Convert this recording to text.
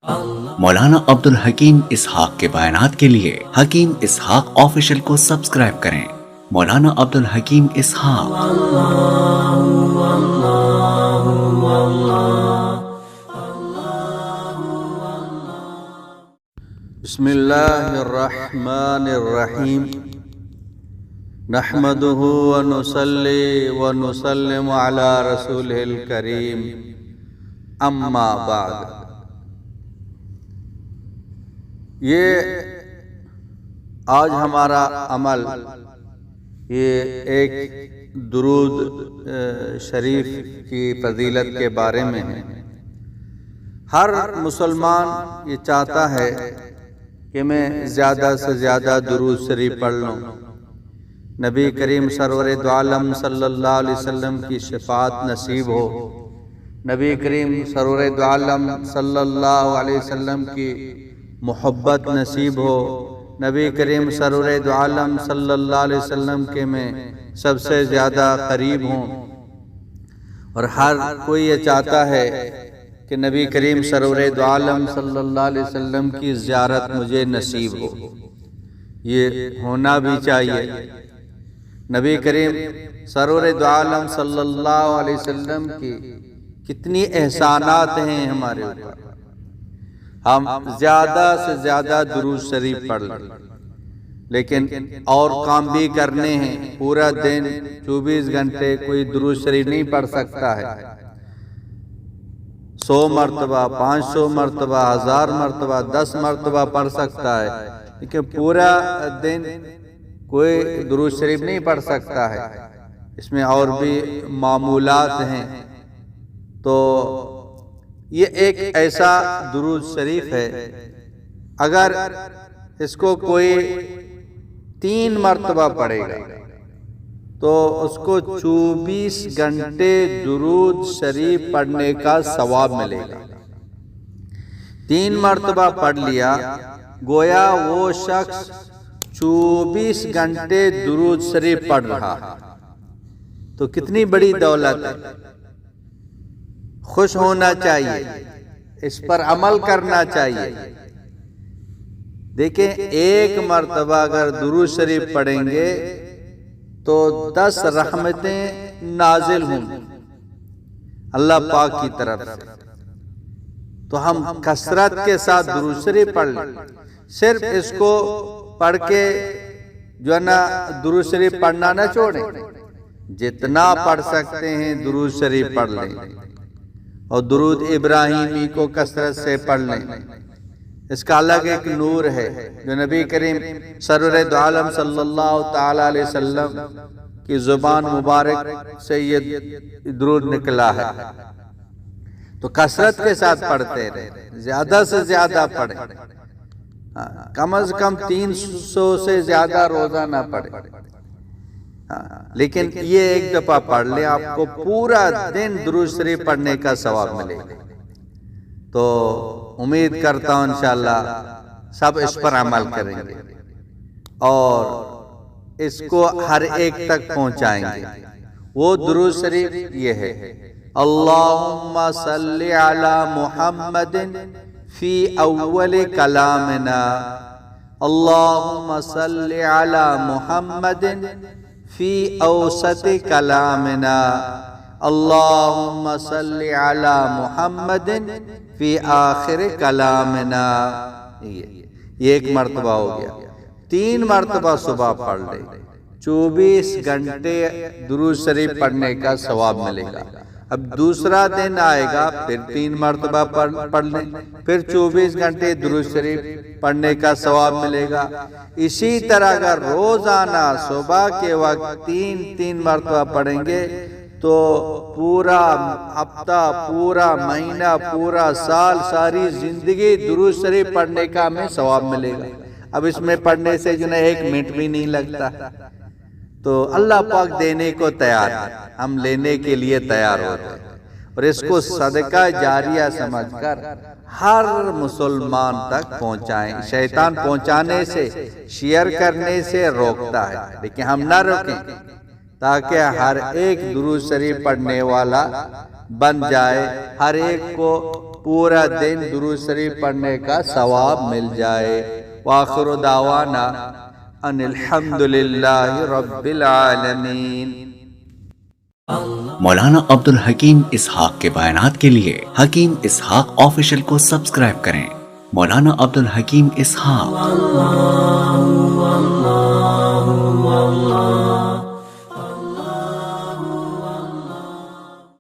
مولانا عبد الحکیم اسحاق کے بیانات کے لیے حکیم اسحاق آفیشل کو سبسکرائب کریں۔ مولانا عبد الحکیم اسحاق۔ بسم اللہ الرحمن الرحیم نحمده ونصلی ونسلم علی رسولہ الکریم اما بعد۔ یہ آج ہمارا عمل یہ ایک درود شریف کی فضیلت کے بارے میں ہے۔ ہر مسلمان یہ چاہتا ہے کہ میں زیادہ سے زیادہ درود شریف پڑھ لوں، نبی کریم سرور دو عالم صلی اللہ علیہ وسلم کی شفاعت نصیب ہو، نبی کریم سرور دو عالم صلی اللہ علیہ وسلم کی محبت نصیب ہو، نبی کریم سرور دو عالم صلی اللہ علیہ وسلم کے میں سب سے زیادہ قریب ہوں، اور ہر کوئی یہ چاہتا ہے کہ نبی کریم سرور دو عالم صلی اللہ علیہ وسلم کی زیارت مجھے نصیب ہو۔ یہ ہونا بھی چاہیے۔ نبی کریم سرور دو عالم صلی اللہ علیہ وسلم کی کتنی احسانات ہیں ہمارے اوپر، ہم زیادہ سے زیادہ درود شریف پڑھ لیں، لیکن اور کام بھی کرنے ہیں۔ پورا دن 24 گھنٹے کوئی درود شریف نہیں پڑھ سکتا ہے۔ 100 مرتبہ، 500 مرتبہ، 1000 مرتبہ، 10 مرتبہ پڑھ سکتا ہے، لیکن پورا دن کوئی درود شریف نہیں پڑھ سکتا ہے۔ اس میں اور بھی معمولات ہیں۔ تو یہ ایک ایسا درود شریف ہے، اگر اس کو کوئی 3 مرتبہ پڑھے گا تو اس کو 24 گھنٹے درود شریف پڑھنے کا ثواب ملے گا۔ 3 مرتبہ پڑھ لیا، گویا وہ شخص 24 گھنٹے درود شریف پڑھ رہا، تو کتنی بڑی دولت ہے۔ خوش ہونا چاہیے، اس پر عمل کرنا چاہیے۔ دیکھیں، 1 مرتبہ اگر درود شریف پڑھیں گے تو 10 رحمتیں نازل ہوں اللہ پاک کی طرف سے۔ تو ہم کثرت کے ساتھ درود شریف پڑھ لیں۔ صرف اس کو پڑھ کے جو ہے نا درود شریف پڑھنا نہ چھوڑیں، جتنا پڑھ سکتے ہیں درود شریف پڑھ لیں، اور درود ابراہیمی کو کثرت سے پڑھ لیں۔ اس کا الگ ایک نور ہے جو نبی کریم سرور دو عالم صلی اللہ تعالی علیہ وسلم کی زبان مبارک سے یہ درود نکلا ہے۔ تو کثرت کے ساتھ پڑھتے رہے، زیادہ سے زیادہ پڑھیں، کم از کم 300 سے زیادہ روزانہ پڑھیں، لیکن یہ ایک دفعہ پڑھ لیں، آپ کو پورا دن درود شریف پڑھنے کا ثواب ملے گا۔ تو امید کرتا ہوں انشاءاللہ سب اس پر عمل کریں گے اور اس کو ہر ایک تک پہنچائیں گے۔ وہ درود شریف یہ ہے: اللہم صلی علی محمد فی اول کلامنا، اللہم صلی علی محمد فی اوسط کلامنا، اللہم صلی علی محمد فی آخر کلامنا۔ یہ 1 مرتبہ ہو گیا۔ 3 مرتبہ صبح پڑھ لے، 24 گھنٹے درود شریف پڑھنے کا ثواب ملے گا۔ اب دوسرا دن آئے گا، پھر 3 مرتبہ پڑھ لیں، پھر 24 گھنٹے درود شریف پڑھنے کا ثواب ملے گا۔ اسی طرح اگر روزانہ صبح کے وقت 3 مرتبہ پڑھیں گے تو پورا ہفتہ، پورا مہینہ، پورا سال، ساری زندگی درود شریف پڑھنے کا ہمیں ثواب ملے گا۔ اب اس میں پڑھنے سے جو ہے 1 منٹ بھی نہیں لگتا۔ تو اللہ پاک دینے کو تیار ہے، ہم لینے کے لیے تیار ہوتے ہیں، اور اس کو صدقہ جاریہ سمجھ کر ہر مسلمان تک پہنچائیں۔ شیطان پہنچانے سے، شیئر کرنے سے روکتا ہے، لیکن ہم نہ روکیں تاکہ ہر ایک درود شریف پڑھنے والا بن جائے، ہر ایک کو پورا دن درود شریف پڑھنے کا ثواب مل جائے۔ وآخر دعوانا ان الحمدللہ رب العالمین۔ مولانا عبدالحکیم اسحاق کے بیانات کے لیے حکیم اسحاق آفیشل کو سبسکرائب کریں۔ مولانا عبدالحکیم اسحاق۔